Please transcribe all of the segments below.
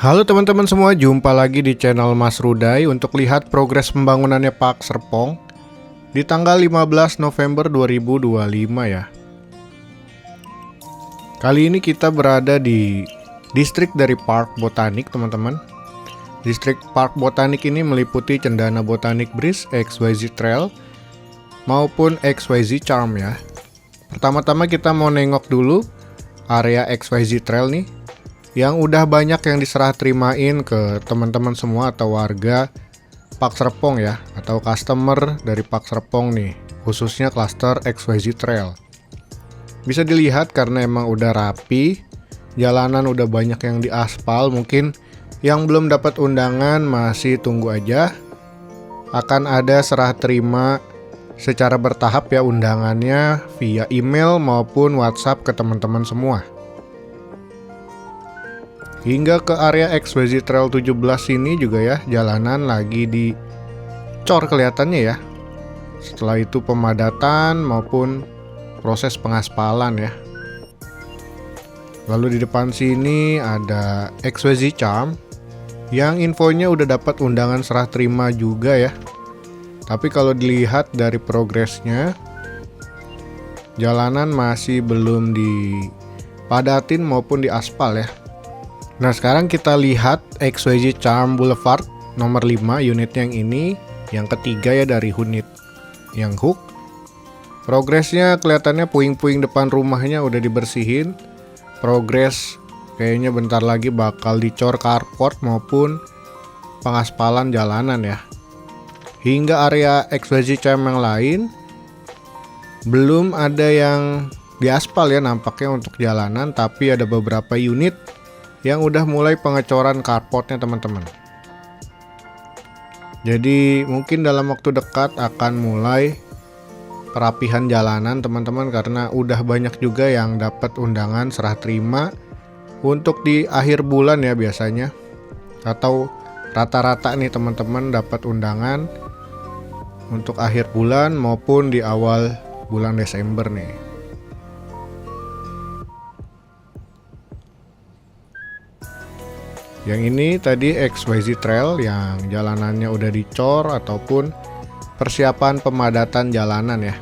Halo teman-teman semua, jumpa lagi di channel Mas Rudai untuk lihat progres pembangunannya Pak Serpong di tanggal 15 November 2025 ya. Kali ini kita berada di distrik dari Park Botanik teman-teman. Distrik Park Botanik ini meliputi Cendana Botanic Breeze, XYZ Trail, maupun XYZ Charm ya. Pertama-tama kita mau nengok dulu area XYZ Trail nih, yang udah banyak yang diserah terimain ke teman-teman semua atau warga Pak Serpong ya, atau customer dari Pak Serpong nih, khususnya klaster XYZ Trail. Bisa dilihat karena emang udah rapi, jalanan udah banyak yang diaspal. Mungkin yang belum dapat undangan masih tunggu aja. Akan ada serah terima secara bertahap ya undangannya via email maupun WhatsApp ke teman-teman semua. Hingga ke area XYZ Trail 17 ini juga ya, jalanan lagi dicor kelihatannya ya. Setelah itu pemadatan maupun proses pengaspalan ya. Lalu di depan sini ada XYZ Charm yang infonya udah dapat undangan serah terima juga ya. Tapi kalau dilihat dari progresnya, jalanan masih belum dipadatin maupun diaspal ya. Nah sekarang kita lihat XYZ Charm Boulevard nomor 5 unitnya yang ini, yang ketiga ya dari unit yang hook. Progresnya kelihatannya puing-puing depan rumahnya udah dibersihin. Progres kayaknya bentar lagi bakal dicor carport maupun pengaspalan jalanan ya. Hingga area XYZ Charm yang lain belum ada yang diaspal ya nampaknya untuk jalanan, tapi ada beberapa unit yang udah mulai pengecoran carportnya teman-teman. Jadi mungkin dalam waktu dekat akan mulai perapihan jalanan teman-teman, karena udah banyak juga yang dapat undangan serah terima untuk di akhir bulan ya biasanya, atau rata-rata nih teman-teman dapat undangan untuk akhir bulan maupun di awal bulan Desember nih. Yang ini tadi XYZ Trail yang jalanannya udah dicor ataupun persiapan pemadatan jalanan ya.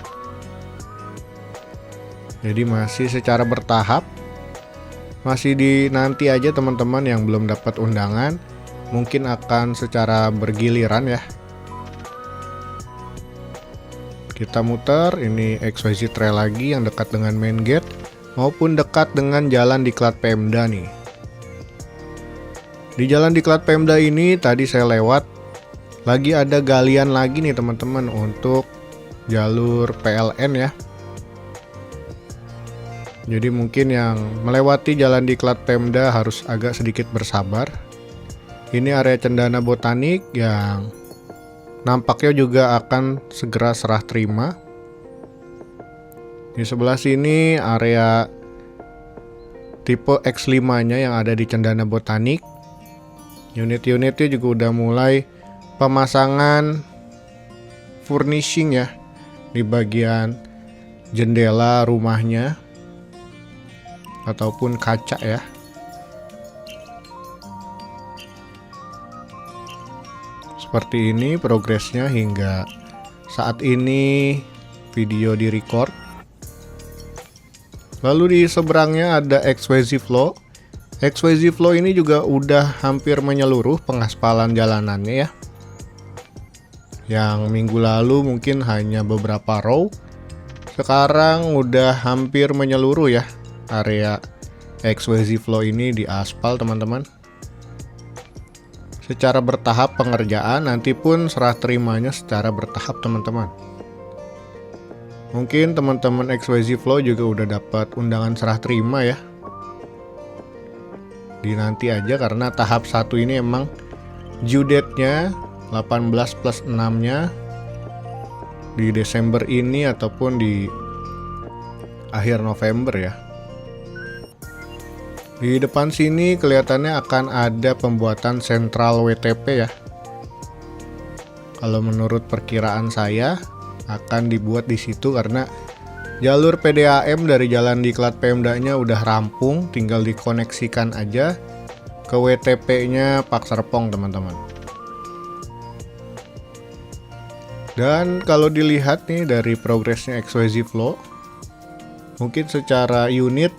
Jadi masih secara bertahap, masih dinanti aja teman-teman yang belum dapat undangan, mungkin akan secara bergiliran ya. Kita muter, ini XYZ Trail lagi yang dekat dengan main gate maupun dekat dengan jalan diklat Pemda nih. Di jalan diklat Pemda ini tadi saya lewat, lagi ada galian lagi nih teman-teman untuk jalur PLN ya. Jadi mungkin yang melewati jalan diklat Pemda harus agak sedikit bersabar. Ini area Cendana Botanik yang nampaknya juga akan segera serah terima. Di sebelah sini area tipe X5-nya yang ada di Cendana Botanik. Unit-unitnya juga udah mulai pemasangan furnishing ya di bagian jendela rumahnya ataupun kaca ya. Seperti ini progresnya hingga saat ini video di record. Lalu di seberangnya ada XYZ Flow. XYZ Flow ini juga udah hampir menyeluruh pengaspalan jalanannya ya. Yang minggu lalu mungkin hanya beberapa row, sekarang udah hampir menyeluruh ya area XYZ Flow ini di aspal teman-teman. Secara bertahap pengerjaan, nanti pun serah terimanya secara bertahap teman-teman. Mungkin teman-teman XYZ Flow juga udah dapat undangan serah terima ya. Dinanti aja karena tahap 1 ini emang due date-nya 18+6-nya di Desember ini ataupun di akhir November ya. Di depan sini kelihatannya akan ada pembuatan sentral WTP ya. Kalau menurut perkiraan saya akan dibuat di situ karena jalur PDAM dari jalan diklat Pemdanya udah rampung, tinggal dikoneksikan aja ke WTP-nya Park Serpong teman-teman. Dan kalau dilihat nih dari progresnya XYZ Flow, mungkin secara unit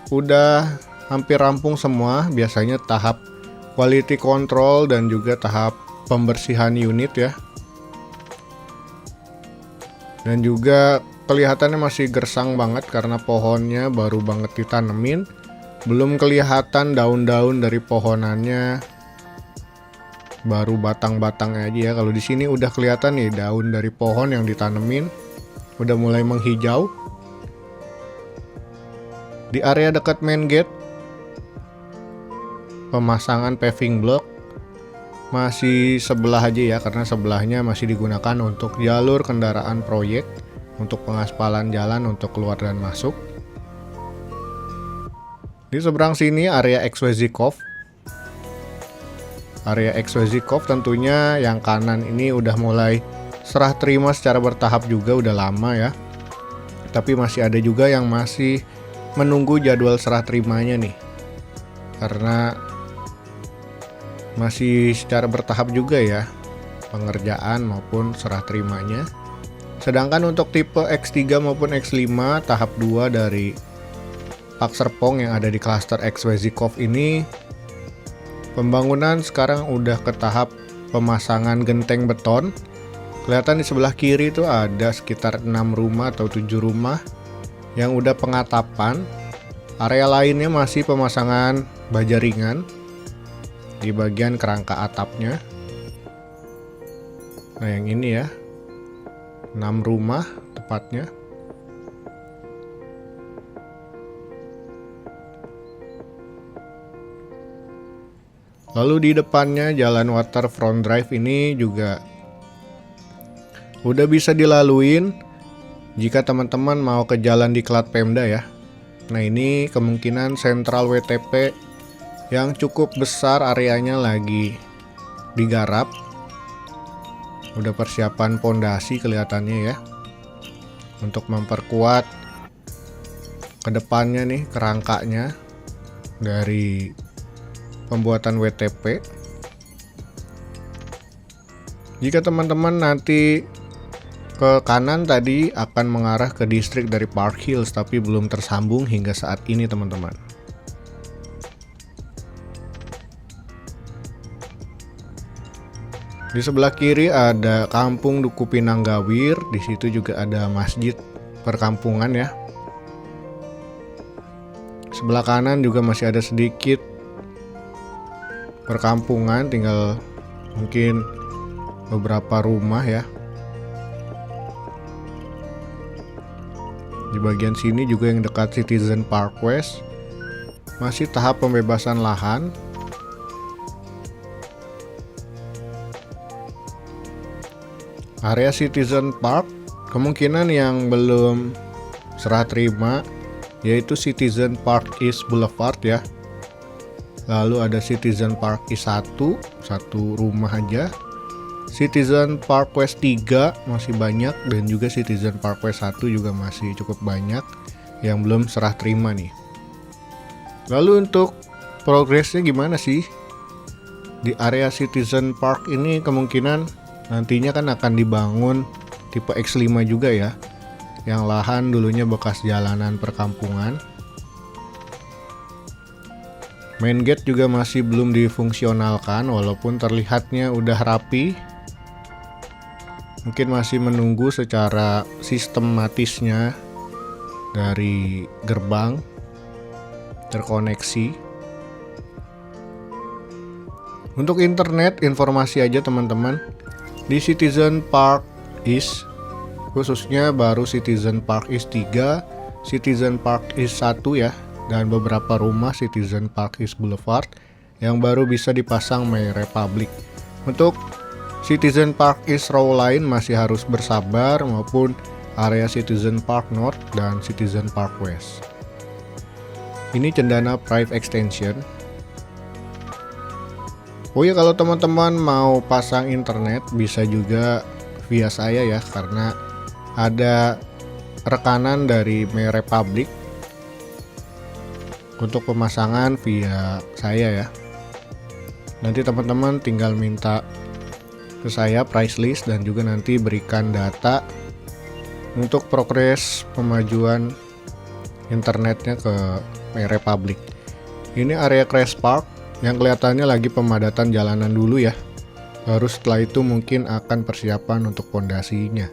udah hampir rampung semua. Biasanya tahap quality control dan juga tahap pembersihan unit ya. Dan juga kelihatannya masih gersang banget karena pohonnya baru banget ditanemin. Belum kelihatan daun-daun dari pohonannya, baru batang-batangnya aja ya. Kalau di sini udah kelihatan nih daun dari pohon yang ditanemin udah mulai menghijau. Di area dekat main gate, pemasangan paving block masih sebelah aja ya, karena sebelahnya masih digunakan untuk jalur kendaraan proyek untuk pengaspalan jalan untuk keluar dan masuk. Di seberang sini area XYZ Cove. Area XYZ Cove tentunya yang kanan ini udah mulai serah terima secara bertahap juga, udah lama ya. Tapi masih ada juga yang masih menunggu jadwal serah terimanya nih. Karena masih secara bertahap juga ya pengerjaan maupun serah terimanya. Sedangkan untuk tipe X3 maupun X5 tahap 2 dari Park Serpong yang ada di klaster XYZ Cove ini, pembangunan sekarang udah ke tahap pemasangan genteng beton. Kelihatan di sebelah kiri itu ada sekitar 6 rumah atau 7 rumah yang udah pengatapan. Area lainnya masih pemasangan baja ringan di bagian kerangka atapnya. Nah yang ini ya, 6 rumah tepatnya. Lalu di depannya jalan Waterfront Drive ini juga udah bisa dilaluin jika teman-teman mau ke jalan diklat Pemda ya. Nah ini kemungkinan sentral WTP yang cukup besar areanya lagi digarap. Udah persiapan pondasi kelihatannya ya, untuk memperkuat kedepannya nih kerangkanya dari pembuatan WTP. Jika teman-teman nanti ke kanan tadi akan mengarah ke distrik dari Park Hills, tapi belum tersambung hingga saat ini teman-teman. Di sebelah kiri ada Kampung Duku Pinanggawir, di situ juga ada masjid perkampungan ya. Sebelah kanan juga masih ada sedikit perkampungan, tinggal mungkin beberapa rumah ya. Di bagian sini juga yang dekat Citizen Park West masih tahap pembebasan lahan. Area Citizen Park kemungkinan yang belum serah terima yaitu Citizen Park East Boulevard ya. Lalu ada Citizen Park East 1, satu rumah aja. Citizen Park West 3 masih banyak, dan juga Citizen Park West 1 juga masih cukup banyak yang belum serah terima nih. Lalu untuk progresnya gimana sih? Di area Citizen Park ini kemungkinan nantinya kan akan dibangun tipe X5 juga ya, yang lahan dulunya bekas jalanan perkampungan. Main gate juga masih belum difungsionalkan walaupun terlihatnya udah rapi. Mungkin masih menunggu secara sistematisnya dari gerbang terkoneksi. Untuk internet informasi aja teman-teman, di Citizen Park East khususnya baru Citizen Park East 3, Citizen Park East 1 ya, dan beberapa rumah Citizen Park East Boulevard yang baru bisa dipasang My Republic. Untuk Citizen Park East row lain masih harus bersabar, maupun area Citizen Park North dan Citizen Park West. Ini Cendana Drive Extension. Oh ya, kalau teman-teman mau pasang internet bisa juga via saya ya, karena ada rekanan dari My Republic untuk pemasangan via saya ya. Nanti teman-teman tinggal minta ke saya price list dan juga nanti berikan data untuk progres pemajuan internetnya ke Republic. Ini area Crash Park yang kelihatannya lagi pemadatan jalanan dulu ya. Baru setelah itu mungkin akan persiapan untuk pondasinya.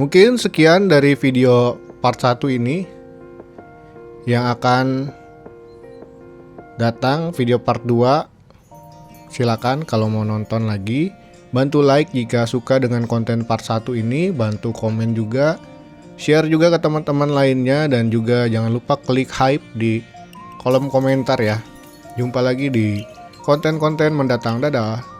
Mungkin sekian dari video part 1 ini. Yang akan datang video part 2, silakan kalau mau nonton lagi. Bantu like jika suka dengan konten part 1 ini, bantu komen juga, share juga ke teman-teman lainnya, dan juga jangan lupa klik hype di kolom komentar ya. Jumpa lagi di konten-konten mendatang, dadah.